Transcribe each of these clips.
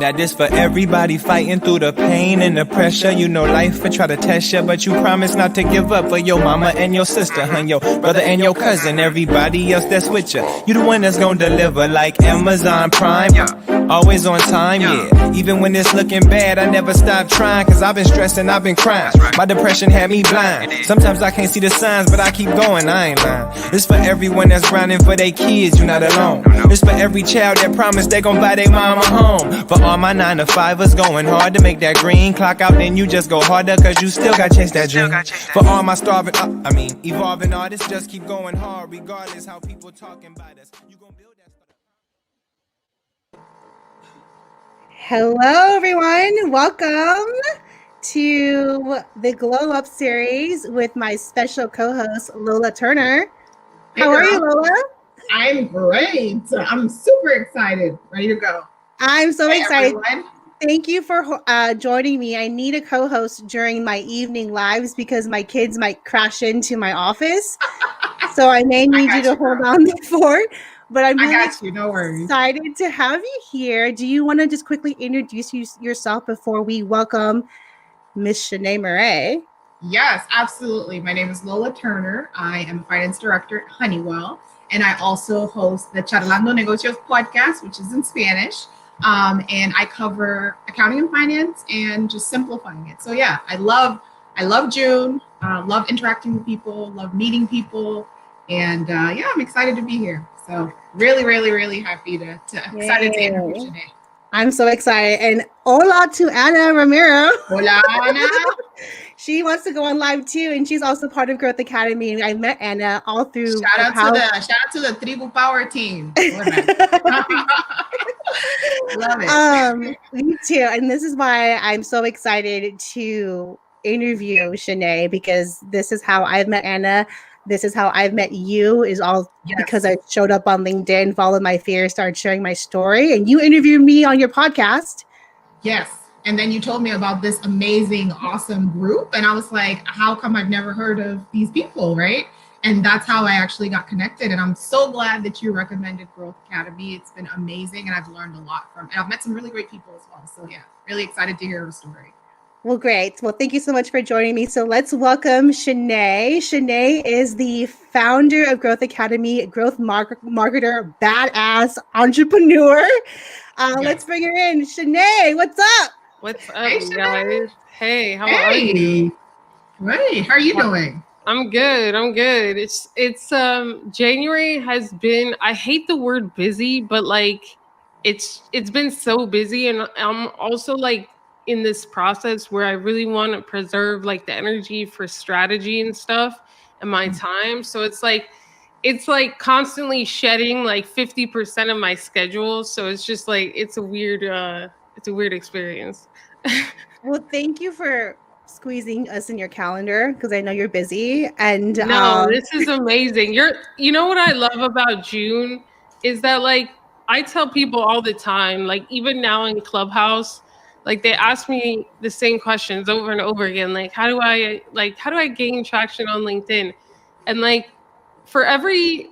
Now this for everybody fighting through the pain and the pressure. You know life will try to test you, but you promise not to give up for your mama and your sister, and your brother and your cousin, everybody else that's with you. You the one that's gonna deliver like Amazon Prime. Always on time, yeah. Even when it's looking bad, I never stop trying, cause I've been stressing, I've been crying. My depression had me blind. Sometimes I can't see the signs, but I keep going, I ain't lying. This for everyone that's grinding for their kids, you're not alone. This for every child that promised they gon' buy their mama home. For all my 9-to-5ers going hard to make that green clock out, then you just go harder, cause you still got chase that dream. For all my evolving artists, just keep going hard, regardless how people talking about us. You gon' build that stuff. Hello, everyone. Welcome to the Glow Up series with my special co-host, Lola Turner. How are you, Lola? I'm great. I'm super excited. Ready to go. I'm so excited. Everyone. Thank you for joining me. I need a co-host during my evening lives because my kids might crash into my office. So I may need you to hold on the fort. But I'm really no worries. excited to have you here. Do you want to just quickly introduce yourself before we welcome Miss Shaneé Moret? Yes, absolutely. My name is Lola Turner. I am a finance director at Honeywell, and I also host the Charlando Negocios podcast, which is in Spanish. And I cover accounting and finance and just simplifying it. So yeah, I love June. Love interacting with people. Love meeting people. And yeah, I'm excited to be here. So really, really, really happy excited to interview today. I'm so excited. And hola to Ana Romero. Hola, Ana. She wants to go on live too, and she's also part of Growth Academy. And I met Ana all through. Shout out to the Tribu Power team. Love it. Me too. And this is why I'm so excited to interview Shaneé, because this is how I've met Ana. This is how I've met you, is all because I showed up on LinkedIn, followed my fear, started sharing my story, and you interviewed me on your podcast. Yes. And then you told me about this amazing, awesome group. And I was like, how come I've never heard of these people, right? And that's how I actually got connected. And I'm so glad that you recommended Growth Academy. It's been amazing. And I've learned a lot from it. And I've met some really great people as well. So yeah, really excited to hear her story. Well, great. Well, thank you so much for joining me. So let's welcome Shaneé. Shaneé is the founder of Growth Academy, growth marketer, badass entrepreneur. Let's bring her in. Shaneé, what's up? What's up, hey, guys? Hey, how are you? Great. How are you doing? I'm good. It's January has been, I hate the word busy, but like it's been so busy, and I'm also like in this process where I really want to preserve like the energy for strategy and stuff and my time. So it's like constantly shedding like 50% of my schedule. So it's just like it's a weird experience. Well, thank you for squeezing us in your calendar, because I know you're busy. And no, this is amazing. You know what I love about June is that like I tell people all the time, like even now in Clubhouse, like they ask me the same questions over and over again. Like, how do I gain traction on LinkedIn? And like for every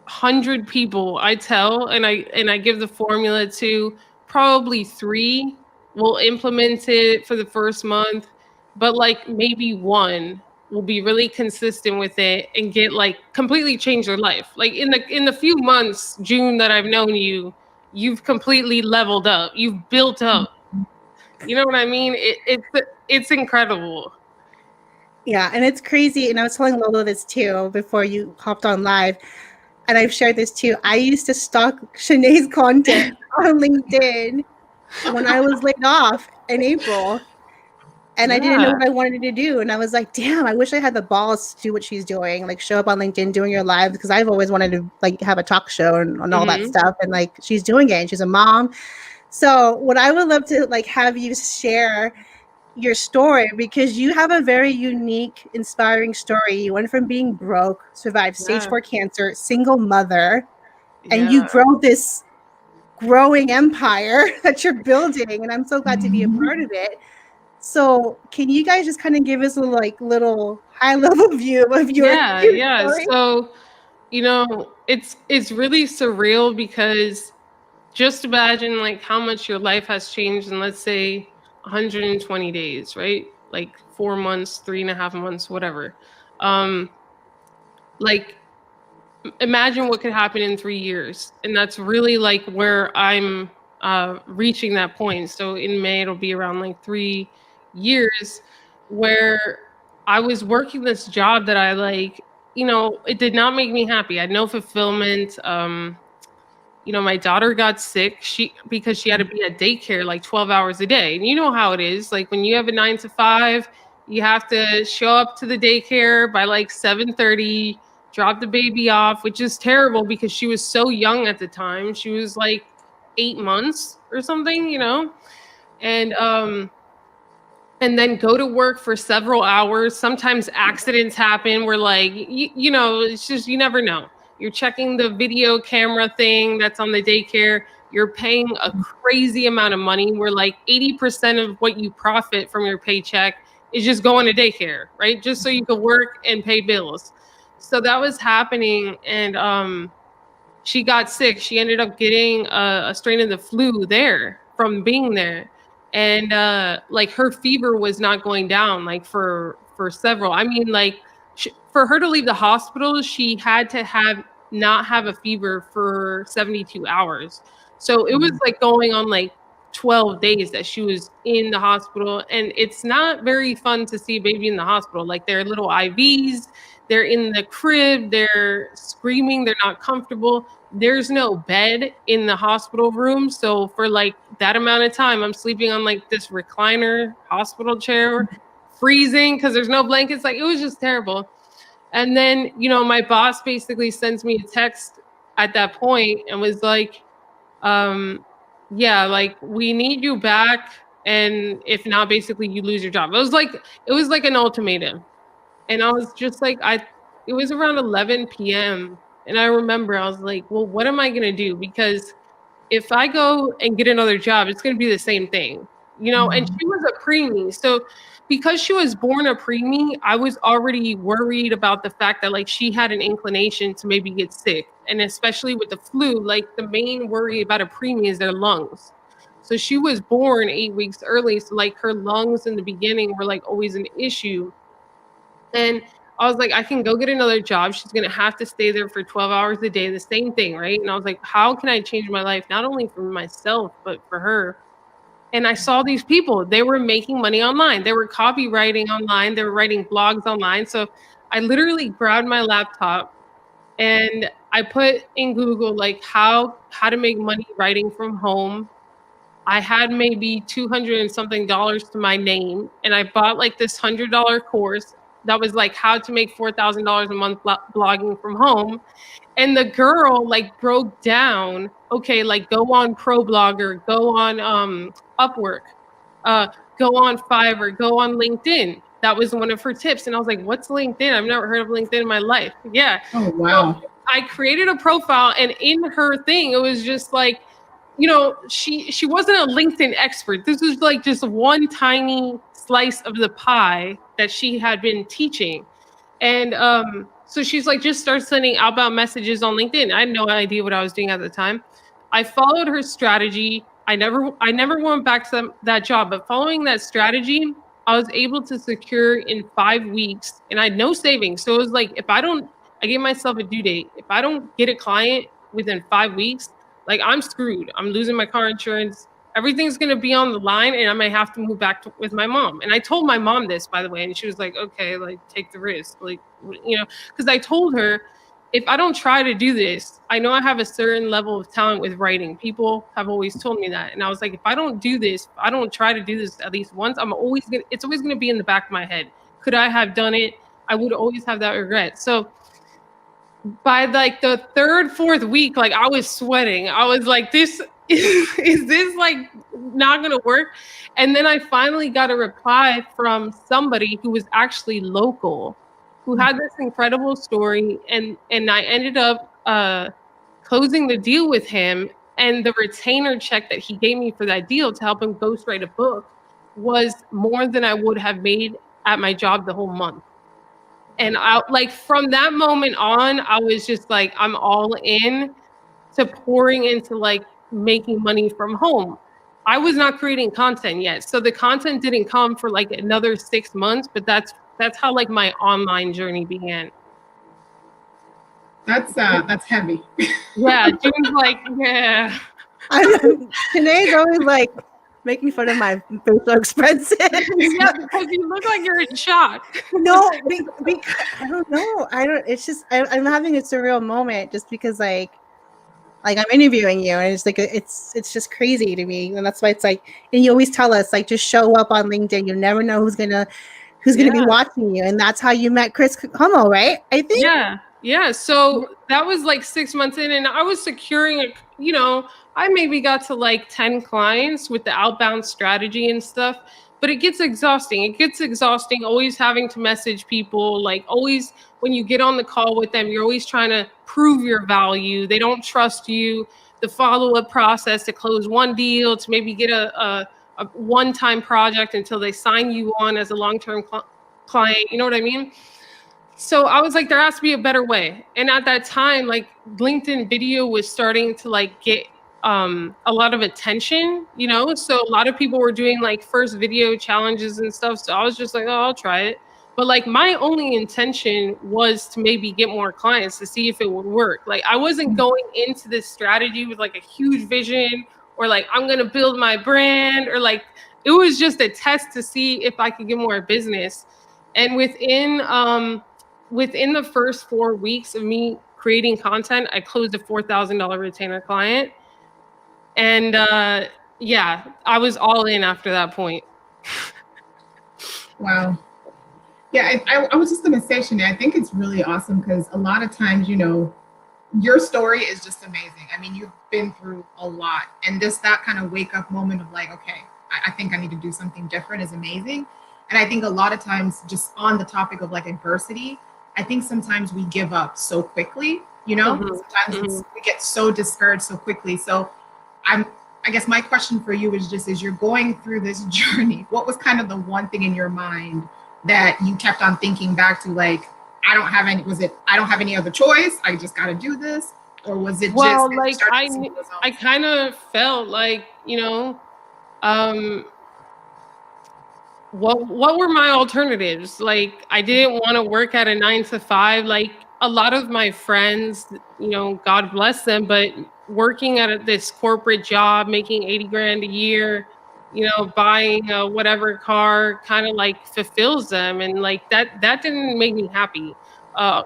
100 people I tell, and I give the formula to, probably 3 will implement it for the first month, but like maybe 1 will be really consistent with it and get like completely change their life. Like in the few months, June, that I've known you, you've completely leveled up. You've built up. You know what I mean? It's incredible. Yeah, and it's crazy. And I was telling Lola this too before you hopped on live, and I've shared this too. I used to stalk Shaneé's content on LinkedIn when I was laid off in April, and I didn't know what I wanted to do. And I was like, damn, I wish I had the balls to do what she's doing, like show up on LinkedIn doing your live, because I've always wanted to like have a talk show and all that stuff. And like she's doing it, and she's a mom. So what I would love to like have you share your story, because you have a very unique, inspiring story. You went from being broke, survived stage 4 cancer, single mother, and you grow this growing empire that you're building. And I'm so glad to be a part of it. So can you guys just kind of give us a little high level view of your story? So, you know, it's really surreal, because just imagine like how much your life has changed in, let's say, 120 days, right? Like 4 months, 3.5 months, whatever. Um, like imagine what could happen in 3 years. And that's really like where I'm reaching that point. So in May, it'll be around like 3 years where I was working this job that I like, it did not make me happy. I had no fulfillment. My daughter got sick because she had to be at daycare like 12 hours a day. And you know how it is. Like when you have a 9 to 5, you have to show up to the daycare by like 7:30, drop the baby off, which is terrible because she was so young at the time. She was like 8 months or something. And then go to work for several hours. Sometimes accidents happen where like, it's just, you never know. You're checking the video camera thing that's on the daycare. You're paying a crazy amount of money where like 80% of what you profit from your paycheck is just going to daycare, right? Just so you can work and pay bills. So that was happening. And she got sick. She ended up getting a strain of the flu there from being there. And like her fever was not going down like for several. I mean, like for her to leave the hospital, she had to not have a fever for 72 hours. So it was like going on like 12 days that she was in the hospital. And it's not very fun to see a baby in the hospital. Like they're little IVs, they're in the crib, they're screaming, they're not comfortable. There's no bed in the hospital room. So for like that amount of time, I'm sleeping on like this recliner hospital chair, freezing because there's no blankets. Like it was just terrible. And then, my boss basically sends me a text at that point and was like, yeah, like we need you back. And if not, basically you lose your job. It was like an ultimatum. And I was just like, it was around 11 p.m. And I remember I was like, well, what am I going to do? Because if I go and get another job, it's going to be the same thing, and she was a preemie. So because she was born a preemie, I was already worried about the fact that like she had an inclination to maybe get sick. And especially with the flu, like the main worry about a preemie is their lungs. So she was born 8 weeks early. So like her lungs in the beginning were like always an issue. And I was like, I can go get another job. She's going to have to stay there for 12 hours a day, the same thing, right? And I was like, how can I change my life, not only for myself, but for her? And I saw these people, they were making money online. They were copywriting online. They were writing blogs online. So I literally grabbed my laptop and I put in Google, like how to make money writing from home. I had maybe 200 and something dollars to my name. And I bought like this $100 course that was like how to make $4,000 a month blogging from home. And the girl like broke down, okay, like go on ProBlogger, go on Upwork, go on Fiverr, go on LinkedIn. That was one of her tips. And I was like, what's LinkedIn? I've never heard of LinkedIn in my life. Yeah. Oh, wow. So I created a profile, and in her thing, it was just like, she wasn't a LinkedIn expert. This was like just one tiny slice of the pie that she had been teaching. And so she's like, just start sending outbound messages on LinkedIn. I had no idea what I was doing at the time. I followed her strategy. I never went back to that job, but following that strategy, I was able to secure in 5 weeks, and I had no savings. So it was like, I gave myself a due date. If I don't get a client within 5 weeks, like I'm screwed. I'm losing my car insurance. Everything's going to be on the line, and I might have to move back with my mom. And I told my mom this, by the way, and she was like, okay, like take the risk. Like, because I told her, if I don't try to do this, I know I have a certain level of talent with writing. People have always told me that. And I was like, if I don't do this, if I don't try to do this at least once, it's always going to be in the back of my head. Could I have done it? I would always have that regret. So by like the third, fourth week, like I was sweating. I was like, is this like not gonna work? And then I finally got a reply from somebody who was actually local, who had this incredible story, and I ended up closing the deal with him. And the retainer check that he gave me for that deal to help him ghostwrite a book was more than I would have made at my job the whole month. And like from that moment on, I was just like, I'm all in to pouring into like making money from home. I was not creating content yet. So the content didn't come for like another 6 months, but that's how like my online journey began. That's heavy. Yeah, June's like, yeah. Shanee's always like making fun of my facial expressions. Yeah, because you look like you're in shock. No, I don't know. It's just I'm having a surreal moment just because like I'm interviewing you, and it's like it's just crazy to me, and that's why it's like, and you always tell us like just show up on LinkedIn. You never know who's gonna be watching you, and that's how you met Chris Hummel, right? I think. Yeah. So that was like 6 months in, and I was securing I maybe got to like 10 clients with the outbound strategy and stuff, but it gets exhausting. It gets exhausting always having to message people, like always when you get on the call with them, you're always trying to prove your value. They don't trust you. The follow-up process to close one deal, to maybe get a one-time project until they sign you on as a long-term client. You know what I mean? So I was like, there has to be a better way. And at that time, like LinkedIn video was starting to like get a lot of attention, so a lot of people were doing like first video challenges and stuff. So I was just like, oh, I'll try it. But like my only intention was to maybe get more clients to see if it would work. Like I wasn't going into this strategy with like a huge vision or like I'm going to build my brand, or like it was just a test to see if I could get more business. And within the first 4 weeks of me creating content, I closed a $4,000 retainer client. And I was all in after that point. Wow. Yeah, I was just going to say, Shaneé, I think it's really awesome because a lot of times, your story is just amazing. I mean, you've been through a lot, and just that kind of wake up moment of like, okay, I think I need to do something different is amazing. And I think a lot of times, just on the topic of like adversity, I think sometimes we give up so quickly, sometimes we get so discouraged so quickly. So I guess my question for you is just as you're going through this journey, what was kind of the one thing in your mind that you kept on thinking back to, like, I don't have any other choice, I just got to do this? Or was it well, just like I kind of felt like, what were my alternatives? Like, I didn't want to work at a 9 to 5. Like a lot of my friends, God bless them, but working at this corporate job, making 80 grand a year, buying a whatever car kind of like fulfills them. And like that didn't make me happy.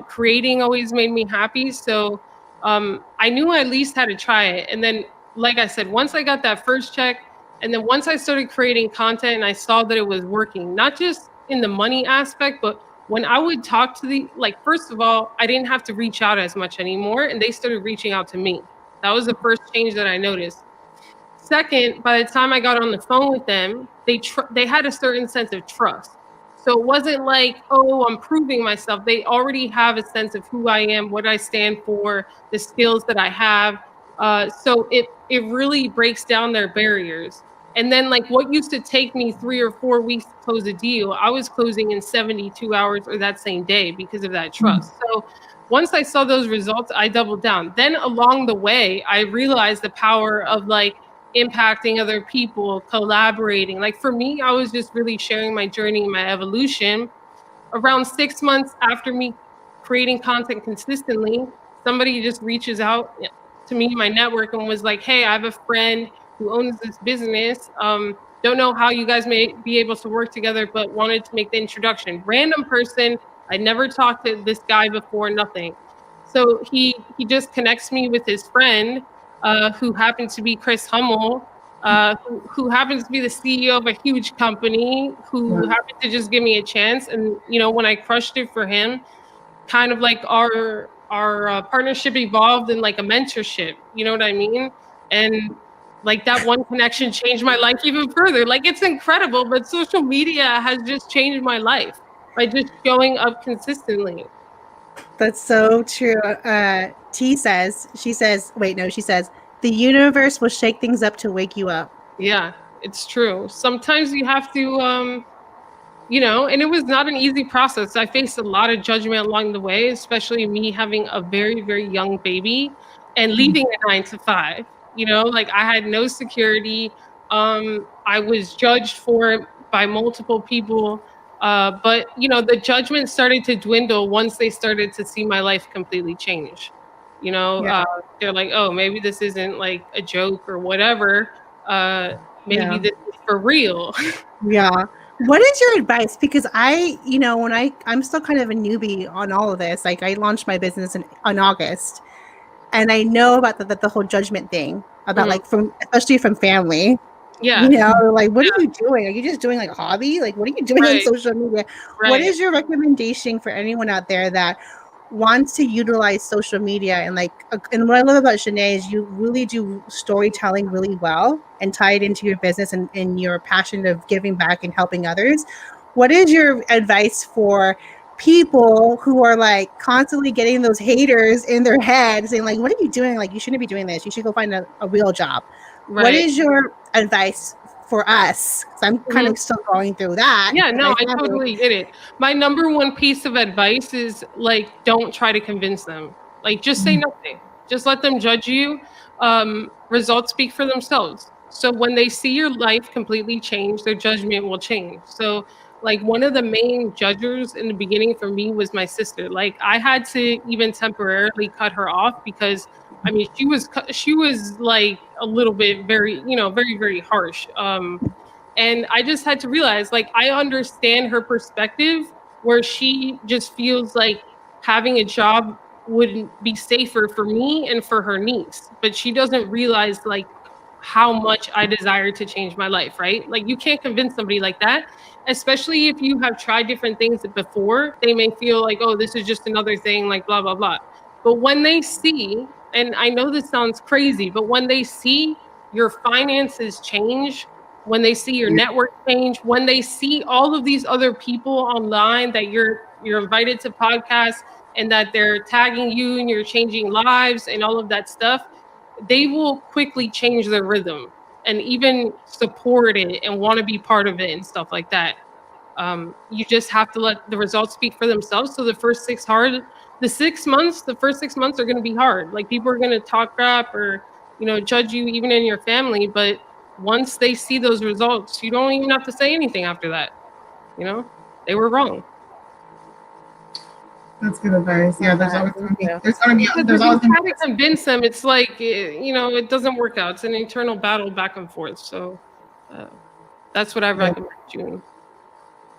Creating always made me happy. So I knew I at least had to try it. And then, like I said, once I got that first check, and then once I started creating content and I saw that it was working, not just in the money aspect, but when I would talk to first of all, I didn't have to reach out as much anymore, and they started reaching out to me. That was the first change that I noticed. Second, by the time I got on the phone with them, they had a certain sense of trust. So it wasn't like, oh, I'm proving myself. They already have a sense of who I am, what I stand for, the skills that I have. So it really breaks down their barriers. And then like what used to take me 3 or 4 weeks to close a deal, I was closing in 72 hours or that same day because of that trust. So once I saw those results, I doubled down. Then along the way, I realized the power of like impacting other people, collaborating. Like for me, I was just really sharing my journey and my evolution. Around 6 months after me creating content consistently, somebody just reaches out to me, my network, and was like, hey, I have a friend who owns this business. Don't know how you guys may be able to work together, but wanted to make the introduction. Random person. I never talked to this guy before, nothing. So he just connects me with his friend, who happens to be Chris Hummel, who happens to be the CEO of a huge company, who happened to just give me a chance. And, when I crushed it for him, kind of like our partnership evolved in like a mentorship, you know what I mean? And like that one connection changed my life even further. Like it's incredible, but social media has just changed my life by just showing up consistently. That's so true. She says, the universe will shake things up to wake you up. Yeah, it's true. Sometimes you have to, and it was not an easy process. I faced a lot of judgment along the way, especially me having a very, very young baby and leaving a 9 to 5. You know, like I had no security. I was judged for it by multiple people. But you know, the judgment started to dwindle once they started to see my life completely change. You know, Yeah. they're like, oh, maybe this isn't like a joke or whatever. Uh, Maybe Yeah. this is for real. Yeah. What is your advice? Because when I'm still kind of a newbie on all of this. Like I launched my business in August, and I know about the whole judgment thing about Mhm. like from especially from family. Yeah, Like what are yeah, you doing? Are you just doing like a hobby? Like what are you doing on right, social media? What right. is your recommendation for anyone out there that wants to utilize social media and what I love about Shaneé is you really do storytelling really well and tie it into your business and your passion of giving back and helping others. What is your advice for people who are like constantly getting those haters in their head saying like, what are you doing? Like you shouldn't be doing this. You should go find a real job. What Right. is your advice for us? Because I'm kind Mhm. of still going through that Yeah, with no, my I family. totally get it. My number one piece of advice is like, don't try to convince them. Like, just say nothing. Just let them judge you. Results speak for themselves. So when they see your life completely change, their judgment will change. So, like, one of the main judgers in the beginning for me was my sister. Like, I had to even temporarily cut her off because, I mean, she was like a little bit very, very, very harsh. And I just had to realize, like, I understand her perspective where she just feels like having a job would be safer for me and for her niece. But she doesn't realize, like, how much I desire to change my life, right? Like, you can't convince somebody like that, especially if you have tried different things before. They may feel like, oh, this is just another thing, like, blah, blah, blah. But when they see, and I know this sounds crazy, but when they see your finances change, when they see your network change, when they see all of these other people online that you're invited to podcasts and that they're tagging you and you're changing lives and all of that stuff, they will quickly change their rhythm and even support it and want to be part of it and stuff like that. You just have to let the results speak for themselves. So the first 6 months are going to be hard. Like people are going to talk crap or judge you even in your family. But once they see those results, you don't even have to say anything after that. You know, they were wrong. That's good advice. Yeah, Love that. Thank you. Because there's if always you gonna try to convince them, it's like it doesn't work out. It's an internal battle back and forth. So uh, that's what I be recommend doing.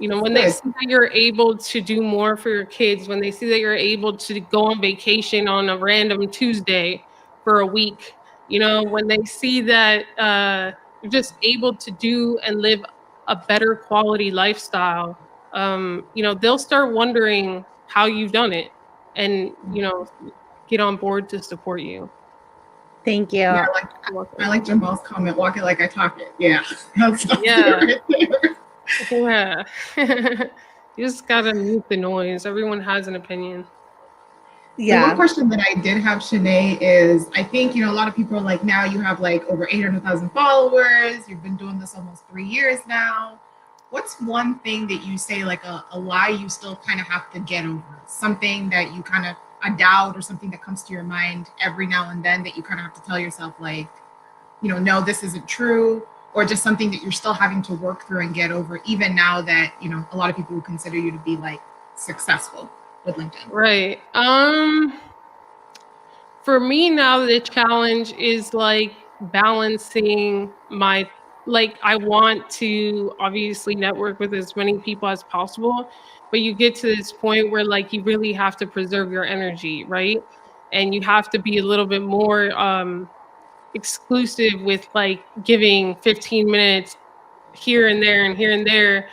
that's When they good. see that you're able to do more for your kids, when they see that you're able to go on vacation on a random Tuesday for a week, when they see that you're just able to do and live a better quality lifestyle, they'll start wondering how you've done it and, get on board to support you. Thank Yeah, you. You're I welcome. like Jamal's comment, walk it like I talk it. Yeah. That's Yeah. it right there. Yeah. You just gotta mute the noise. Everyone has an opinion. The one Yeah. question that I did have, Shaneé, is I think, a lot of people are like, now you have like over 800,000 followers. You've been doing this almost 3 years now. What's one thing that you say, like a lie you still kind of have to get over? Something that you kind of, a doubt or something that comes to your mind every now and then that you kind of have to tell yourself, like, no, this isn't true, or just something that you're still having to work through and get over, even now that, a lot of people would consider you to be like successful with LinkedIn. Right. For me now the challenge is like balancing my like I want to obviously network with as many people as possible, but you get to this point where like you really have to preserve your energy, right? And you have to be a little bit more exclusive with like giving 15 minutes here and there and here and there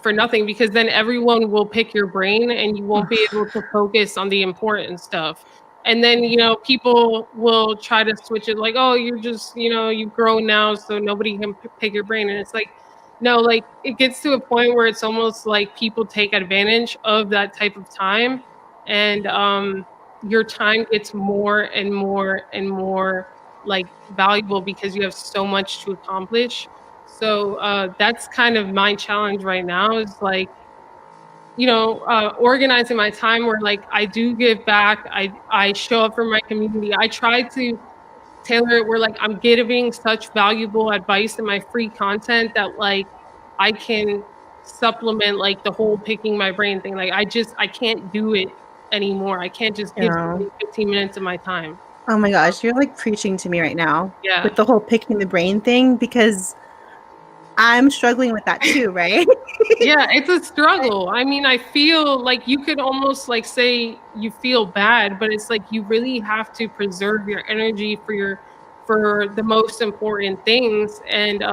for nothing because then everyone will pick your brain and you won't be able to focus on the important stuff. And then, people will try to switch it like, oh, you're just, you've grown now, so nobody can pick your brain. And it's like, no, like it gets to a point where it's almost like people take advantage of that type of time. And your time gets more and more and more like valuable because you have so much to accomplish. So that's kind of my challenge right now is like, organizing my time where like I do give back. I show up for my community. I try to tailor it where like I'm giving such valuable advice in my free content that like I can supplement like the whole picking my brain thing. Like I can't do it anymore. I can't just give Yeah. somebody 15 minutes of my time. Oh my gosh, you're like preaching to me right now Yeah. with the whole picking the brain thing because I'm struggling with that too, right? Yeah, it's a struggle. I mean, I feel like you could almost like say you feel bad, but it's like you really have to preserve your energy for the most important things. And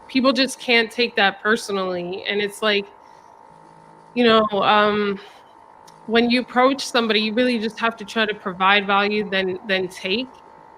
people just can't take that personally. And it's like, you know, when you approach somebody, you really just have to try to provide value than take.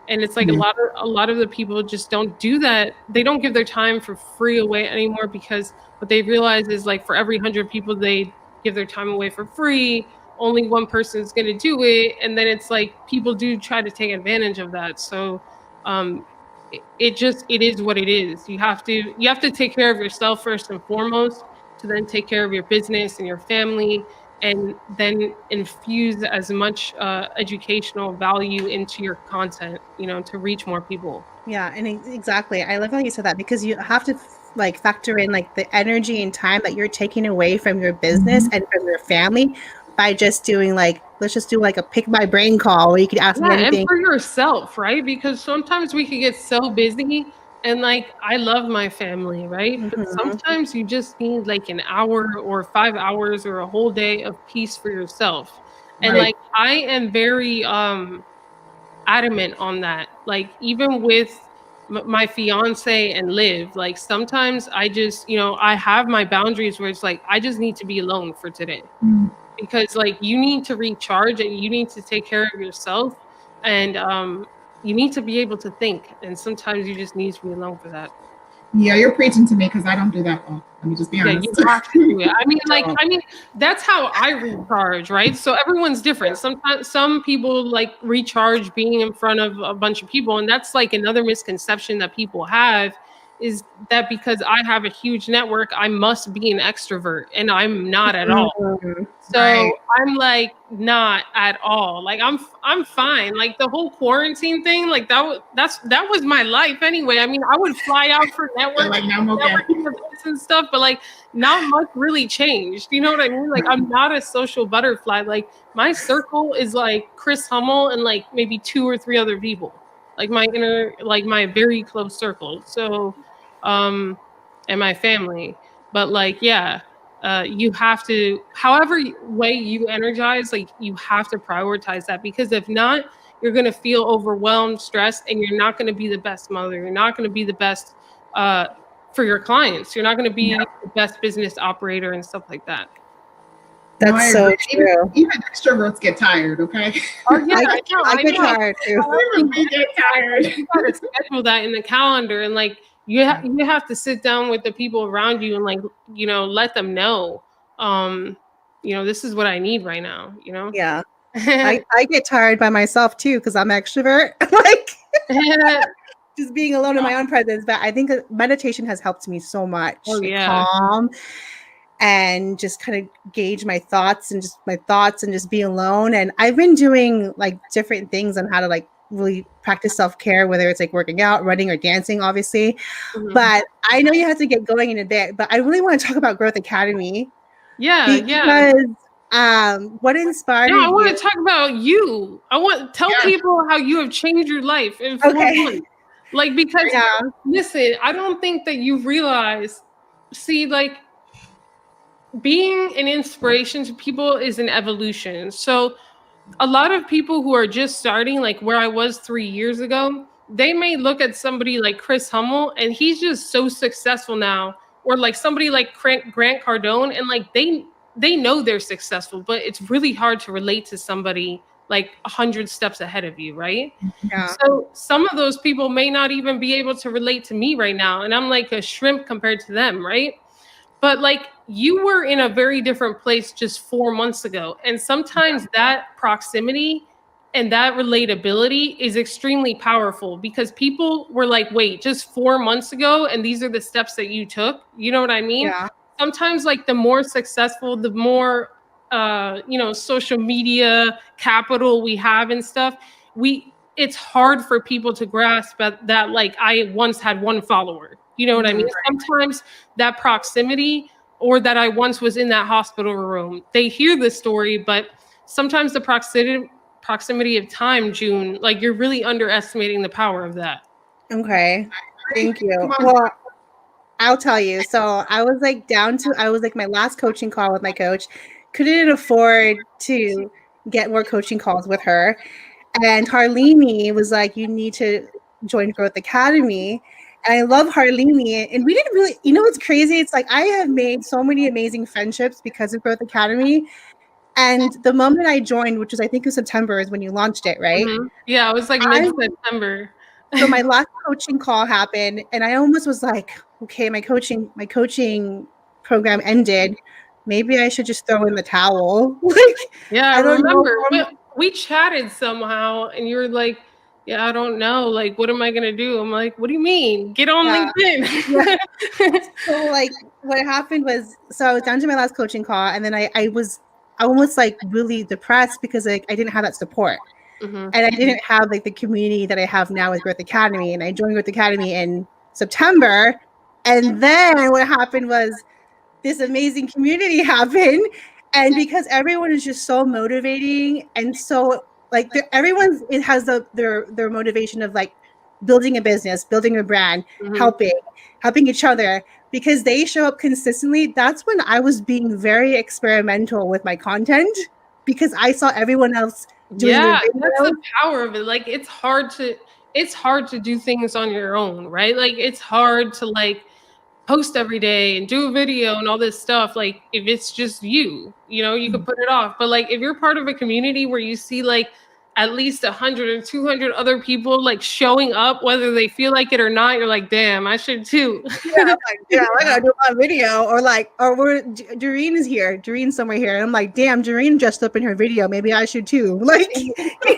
And it's like a lot of the people just don't do that. They don't give their time for free away anymore because what they realize is like for every 100 people they give their time away for free, only one person is going to do it, and then it's like people do try to take advantage of that. So um, it is what it is. You have to take care of yourself first and foremost, to then take care of your business and your family, and then infuse as much educational value into your content, to reach more people. Yeah, and exactly. I love how you said that because you have to like factor in like the energy and time that you're taking away from your business and from your family by just doing like let's just do like a pick my brain call where you can ask me Yeah, and anything. for yourself, right? Because sometimes we can get so busy, and like I love my family, right? But Mhm. sometimes you just need like an hour or 5 hours or a whole day of peace for yourself. And Right. like I am very adamant on that. Like even with my fiance and Liv, like sometimes I just, I have my boundaries where it's like I just need to be alone for today, Mm. because like you need to recharge and you need to take care of yourself, and you need to be able to think, and sometimes you just need to be alone for that. Yeah, you're preaching to me because I don't do that well. Let me just be Yeah, honest. you have to do it. Don't. I mean, that's how I recharge, right? So everyone's different. Sometimes some people like recharge being in front of a bunch of people, and that's like another misconception that people have, is that because I have a huge network, I must be an extrovert, and I'm not at all. Mhm. Right. So I'm like not at all. Like I'm fine. Like the whole quarantine thing, like that was my life anyway. I mean, I would fly out for They're like, no, I'm okay. networking events and stuff, but like not much really changed. You know what I mean? Like I'm not a social butterfly. Like my circle is like Chris Hummel and like maybe 2 or 3 other people. Like my very close circle. So and my family. But like yeah, you have to, however way you energize, like you have to prioritize that, because if not, you're going to feel overwhelmed, stressed, and you're not going to be the best mother. You're not going to be the best uh, for your clients. You're not going to Yeah. be the best business operator and stuff like that. No, I That's agree. so true. Even extroverts get tired, okay? Oh yeah, I I I get know. tired too. Even we get tired. You got to schedule that in the calendar, and like you have to sit down with the people around you and like let them know, um, this is what I need right now. Yeah. I get tired by myself too because I'm extrovert. Like just being alone in my own presence. But I think meditation has helped me so much. Oh Like yeah. calm and just kind of gauge my thoughts and just be alone. And I've been doing like different things on how to like really practice self-care, whether it's like working out, running, or dancing, obviously. Mhm. But I know you have to get going in a bit. But I really want to talk about Growth Academy Yeah. because what No, inspired I want you? to talk about you. I want tell Yeah. people how you have changed your life in 4 Okay. months. Like because Yeah. listen, I don't think that you realize. See, like being an inspiration to people is an evolution. So a lot of people who are just starting, like where I was 3 years ago, they may look at somebody like Chris Hummel and he's just so successful now, or like somebody like Grant Cardone, and like they know they're successful, but it's really hard to relate to somebody like 100 steps ahead of you, right? Yeah. So some of those people may not even be able to relate to me right now, and I'm like a shrimp compared to them, right? But like you were in a very different place just 4 months ago. And sometimes that proximity and that relatability is extremely powerful, because people were like, wait, just 4 months ago, and these are the steps that you took. You know what I mean? Yeah. Sometimes like the more successful, the more social media capital we have and stuff, we it's hard for people to grasp that like I once had one follower. You know what I mean? Sometimes that proximity, or that I once was in that hospital room, they hear the story, but sometimes the proximity of time, June, like you're really underestimating the power of that. Okay. Thank you. Come on. Well, I'll tell you. So I was like I was like my last coaching call with my coach. Couldn't afford to get more coaching calls with her. And Harlene was like, you need to join Growth Academy. And I love Harlene. And we didn't really, you know what's crazy? It's like I have made so many amazing friendships because of Growth Academy. And the moment I joined, which was I think in September, is when you launched it, right? Yeah, it was like mid-September. So my last coaching call happened, and I almost was like, okay, my coaching program ended. Maybe I should just throw in the towel. Like, Yeah, I I don't know. remember. We chatted somehow, and you were like, yeah, I don't know. Like, what am I going to do? I'm like, what do you mean? Get on LinkedIn. Yeah. So, like, what happened was, so I was down to my last coaching call, and then I was almost like really depressed because like I didn't have that support. And I didn't have like the community that I have now with Growth Academy. And I joined Growth Academy in September. And then what happened was this amazing community happened. And because everyone is just so motivating and so like everyone it has their motivation of like building a business, building a brand, helping each other because they show up consistently. That's when I was being very experimental with my content because I saw everyone else doing their videos. That's the power of it. Like it's hard to do things on your own, right? Like it's hard to like post every day and do a video and all this stuff. Like if it's just you know, you could put it off. But like if you're part of a community where you see like at least 100 or 200 other people like showing up, whether they feel like it or not, you're like, damn, I should too. I gotta do my video. Or Doreen is here. Doreen's somewhere here. And I'm like, damn, Doreen dressed up in her video. Maybe I should too. Like,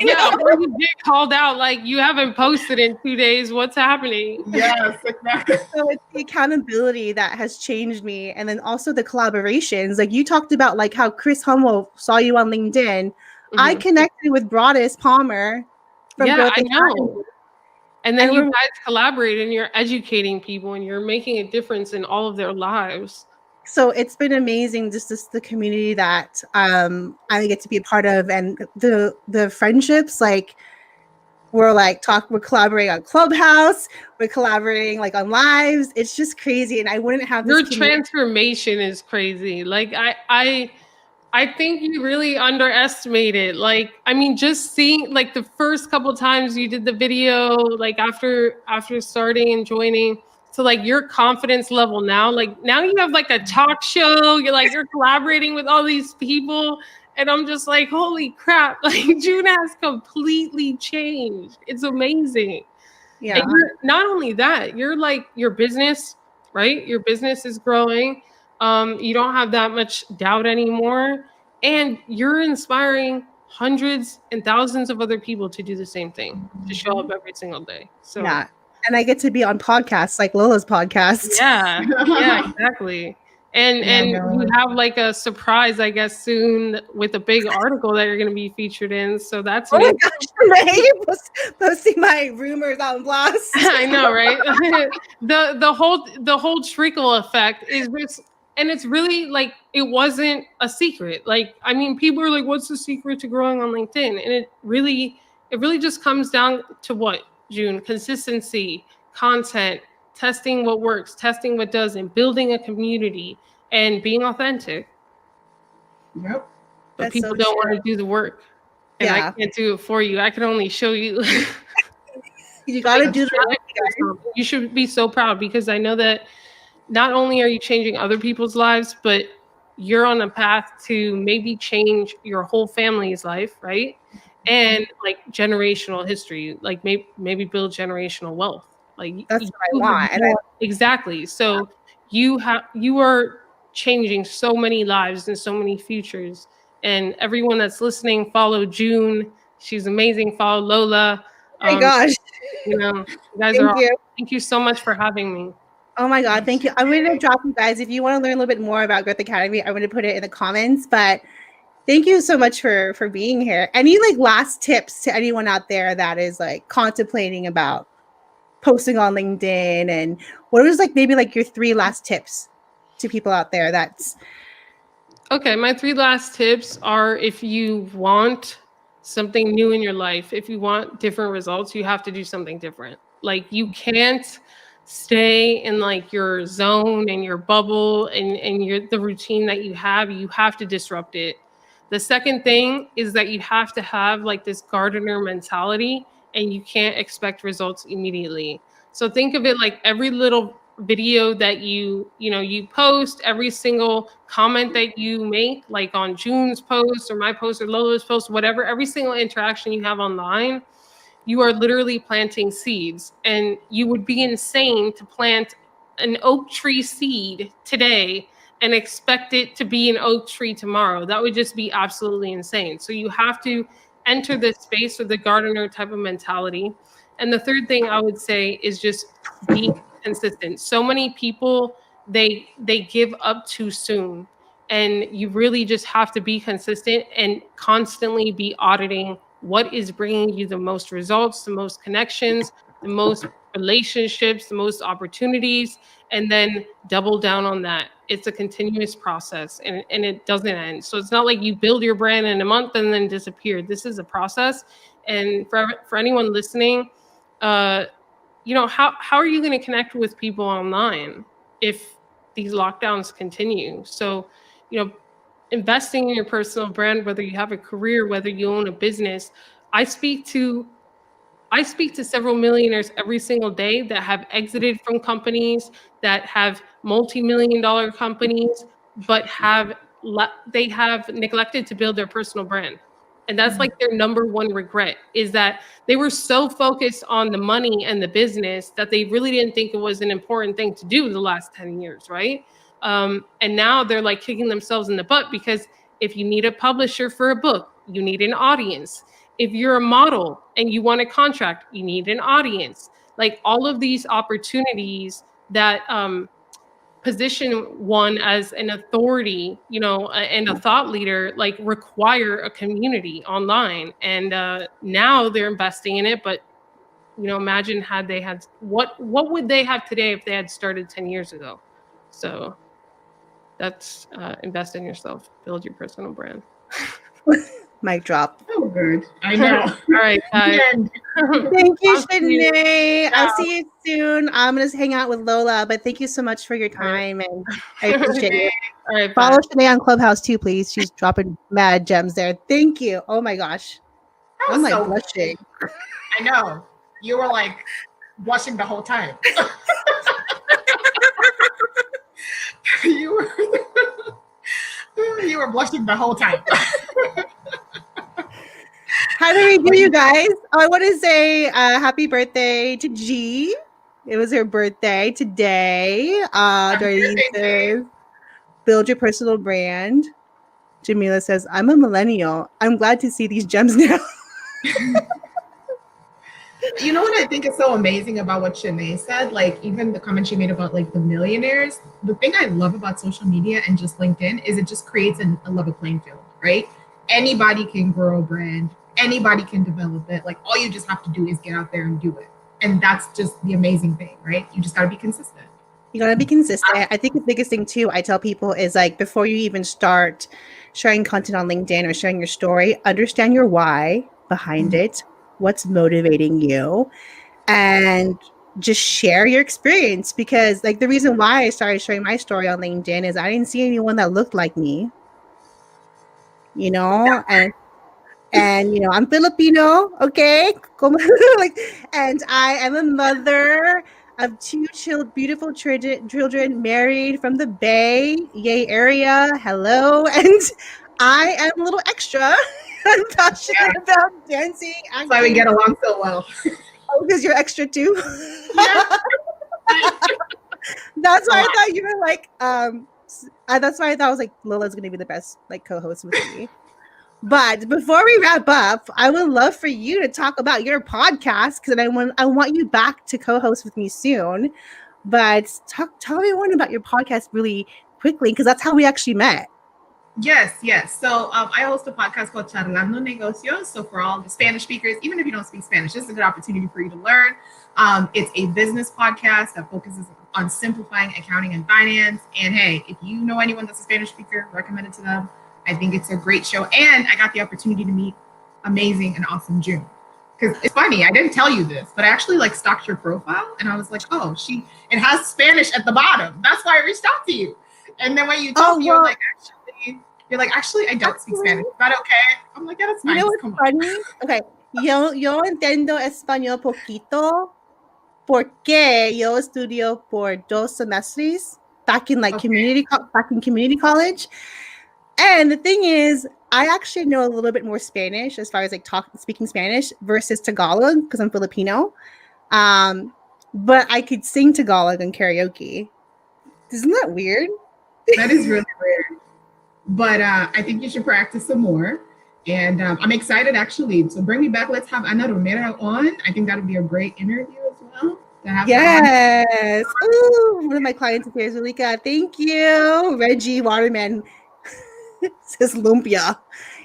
yeah, or you get called out like you haven't posted in 2 days. What's happening? Yes, exactly. So it's the accountability that has changed me. And then also the collaborations. Like you talked about like how Chris Hummel saw you on LinkedIn. I connected with Broadus Palmer from Growth I know. Academy. And then you guys collaborate and you're educating people and you're making a difference in all of their lives. So it's been amazing, just the community that I get to be a part of, and the friendships. Like we're collaborating on Clubhouse, we're collaborating like on lives. It's just crazy, and I wouldn't have this. Your transformation is crazy. Like I think you really underestimate it. Like, I mean, just seeing like the first couple times you did the video, like after starting and joining, to like your confidence level now, like now you have like a talk show, you're collaborating with all these people. And I'm just like, holy crap, like June has completely changed. It's amazing. Yeah. And not only that, you're like your business, right? Your business is growing. You don't have that much doubt anymore. And you're inspiring hundreds and thousands of other people to do the same thing, to show up every single day. So yeah. And I get to be on podcasts like Lola's podcast. Yeah, exactly. And you have like a surprise, I guess, soon with a big article that you're going to be featured in. So that's my gosh, posting my rumors on Blast. I know, right? the whole trickle effect is this, and it's really like it wasn't a secret. Like, I mean, people are like, "What's the secret to growing on LinkedIn?" And it really just comes down to what, June? Consistency, content, testing what works, testing what doesn't, building a community, and being authentic. Yep. But That's people so don't true. want to do the work. And I can't do it for you. I can only show you. You got to do the work. You should be so proud, because I know that not only are you changing other people's lives, but you're on a path to maybe change your whole family's life, right? And like generational history, like maybe build generational wealth. Like that's what I want. Exactly. So you are changing so many lives and so many futures. And everyone that's listening, follow June. She's amazing. Follow Lola. Oh my gosh. You know, you guys thank you so much for having me. Oh my God, thank you. I'm going to drop you guys. If you want to learn a little bit more about Growth Academy, I'm going to put it in the comments. But Thank you so much for being here. Any like last tips to anyone out there that is like contemplating about posting on LinkedIn, and what was like maybe like your 3 last tips to people out there that's Okay, my 3 last tips are, if you want something new in your life, if you want different results, you have to do something different. Like, you can't stay in like your zone and your bubble and the routine that you have to disrupt it. The second thing is that you have to have like this gardener mentality, and you can't expect results immediately. So think of it like every little video that you post, every single comment that you make, like on June's post or my post or Lola's post, whatever, every single interaction you have online, you are literally planting seeds. And you would be insane to plant an oak tree seed today and expect it to be an oak tree tomorrow. That would just be absolutely insane. So you have to enter this space with the gardener type of mentality. And the third thing I would say is just be consistent. So many people, they give up too soon, and you really just have to be consistent and constantly be auditing what is bringing you the most results, the most connections, the most relationships, the most opportunities, and then double down on that. It's a continuous process, and it doesn't end. So it's not like you build your brand in a month and then disappear. This is a process. And for anyone listening, how are you going to connect with people online if these lockdowns continue? So, investing in your personal brand, whether you have a career, whether you own a business. I speak to several millionaires every single day that have exited from companies, that have multi-million dollar companies, but they have neglected to build their personal brand. And that's like their number one regret, is that they were so focused on the money and the business that they really didn't think it was an important thing to do the last 10 years, right? And now they're like kicking themselves in the butt, because if you need a publisher for a book, you need an audience. If you're a model and you want a contract, you need an audience. Like, all of these opportunities that position one as an authority, and a thought leader, like, require a community online. And now they're investing in it. But imagine what would they have today if they had started 10 years ago? So that's invest in yourself, build your personal brand. mic drop. So good. I know. All right, guys. Thank you, Shaneé. I'll see you soon. I'm gonna hang out with Lola, but thank you so much for your time, and I appreciate it. All right, Follow bye. Shaneé on Clubhouse too, please. She's dropping mad gems there. Thank you. Oh my gosh, That I'm was like so blushing. good. I know. You were like blushing the whole time. you were blushing the whole time. How do we do, you guys? I want to say happy birthday to G. It was her birthday today. Doreen, build your personal brand. Jamila says, I'm a millennial. I'm glad to see these gems now. You know what I think is so amazing about what Shaneé said? Like, even the comment she made about like the millionaires, the thing I love about social media and just LinkedIn is it just creates a level playing field, right? Anybody can grow a brand. Anybody can develop it. Like, all you just have to do is get out there and do it. And that's just the amazing thing, right? You just got to be consistent. You got to be consistent. I think the biggest thing too, I tell people, is like, before you even start sharing content on LinkedIn or sharing your story, understand your why behind it, what's motivating you, and just share your experience. Because like, the reason why I started sharing my story on LinkedIn is I didn't see anyone that looked like me, and I'm Filipino, okay? And I am a mother of 2 beautiful children, married from the Bay area. Hello. And I am a little extra. I'm passionate about dancing. That's why we get along so well. Oh, because you're extra too? Yeah. That's why I thought you were like, that's why I thought I was like, Lola's going to be the best like co-host with me. But before we wrap up, I would love for you to talk about your podcast, because I want you back to co-host with me soon. But tell everyone about your podcast really quickly, because that's how we actually met. Yes. So I host a podcast called Charlando Negocios. So for all the Spanish speakers, even if you don't speak Spanish, this is a good opportunity for you to learn. It's a business podcast that focuses on simplifying accounting and finance. And hey, if you know anyone that's a Spanish speaker, recommend it to them. I think it's a great show. And I got the opportunity to meet amazing and awesome June. Because it's funny, I didn't tell you this, but I actually like stalked your profile and I was like, oh, it has Spanish at the bottom. That's why I reached out to you. And then when you told me, you're like, actually, I don't speak Spanish. Is that okay? I'm like, yeah, that's fine. You know what's funny? Okay, yo entiendo español poquito porque yo estudio por 2 semestres back in community college. And the thing is, I actually know a little bit more Spanish as far as speaking Spanish versus Tagalog because I'm Filipino. But I could sing Tagalog in karaoke. Isn't that weird? That is really weird. But I think you should practice some more. And I'm excited, actually. So bring me back. Let's have Ana Romero on. I think that would be a great interview as well. Yes. Ooh, one of my clients here is Malika. Thank you. Reggie Waterman says lumpia.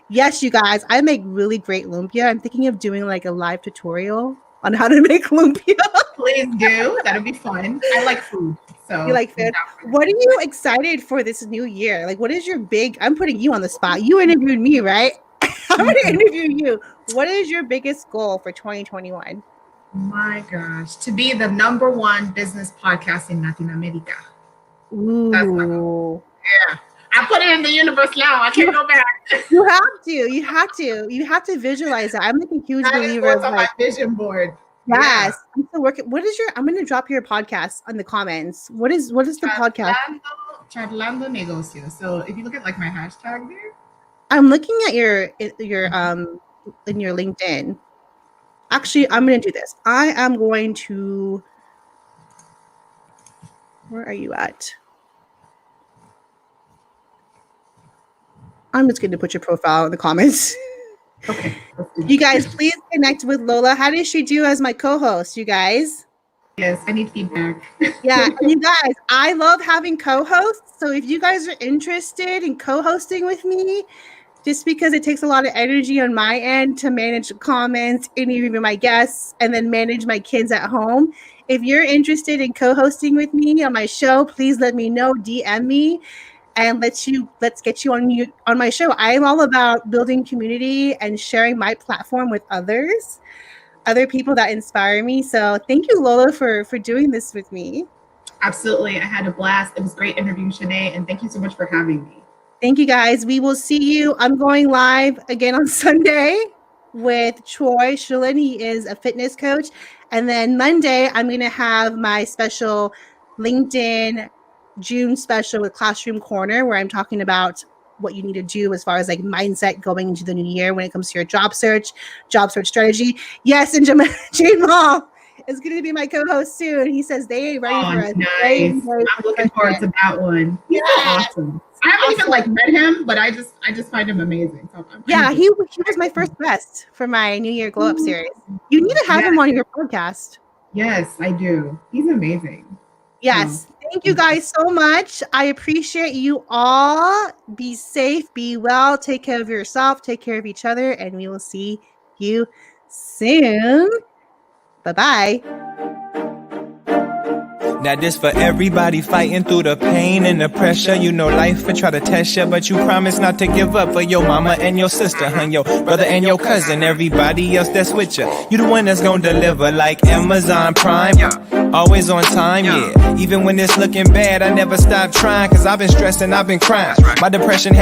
Yes, you guys. I make really great lumpia. I'm thinking of doing a live tutorial on how to make lumpia. Please do. That'll be fun. I like food. So you like food? What are you excited for this new year? What is your I'm putting you on the spot. You interviewed me, right? I'm going to interview you. What is your biggest goal for 2021? My gosh, to be the #1 business podcast in Latin America. Ooh. That's my goal. Yeah. I put it in the universe now. I can't go back. You have to visualize that. I'm a huge believer of my vision board. Yes. Yeah. I'm still working. I'm going to drop your podcast on the comments. What is the podcast? Charlando Negocios. So if you look at my hashtag there. I'm looking at your in your LinkedIn. Actually, I'm going to do this. I am going to, where are you at? I'm just going to put your profile in the comments. Okay. You guys, please connect with Lola. How does she do as my co-host, you guys? Yes, I need feedback. Yeah, and you guys, I love having co-hosts. So if you guys are interested in co-hosting with me, just because it takes a lot of energy on my end to manage the comments, interview my guests, and then manage my kids at home. If you're interested in co-hosting with me on my show, please let me know, DM me. And let's get you on my show. I am all about building community and sharing my platform with other people that inspire me. So thank you, Lola, for doing this with me. Absolutely. I had a blast. It was great interviewing Shaneé, and thank you so much for having me. Thank you, guys. We will see you. I'm going live again on Sunday with Troy Shulin. He is a fitness coach. And then Monday, I'm going to have my special LinkedIn June special with Classroom Corner, where I'm talking about what you need to do as far as mindset going into the new year when it comes to your job search strategy. Yes, and Jamal is going to be my co-host soon. He says they ain't ready for us. Nice. I'm looking forward to that one. He's awesome. I haven't even met him, but I just find him amazing. So he was my first guest for my New Year Glow Up series. You need to have him on your podcast. Yes, I do. He's amazing. Yes. Thank you guys so much. I appreciate you all. Be safe, be well, take care of yourself, take care of each other, and we will see you soon. Bye-bye. Now this for everybody fighting through the pain and the pressure. You know life will try to test you, but you promise not to give up for your mama and your sister, your brother and your cousin, everybody else that's with you. You the one that's gonna deliver like Amazon Prime. Always on time, yeah. Even when it's looking bad, I never stop trying, cause I've been stressing, I've been crying. My depression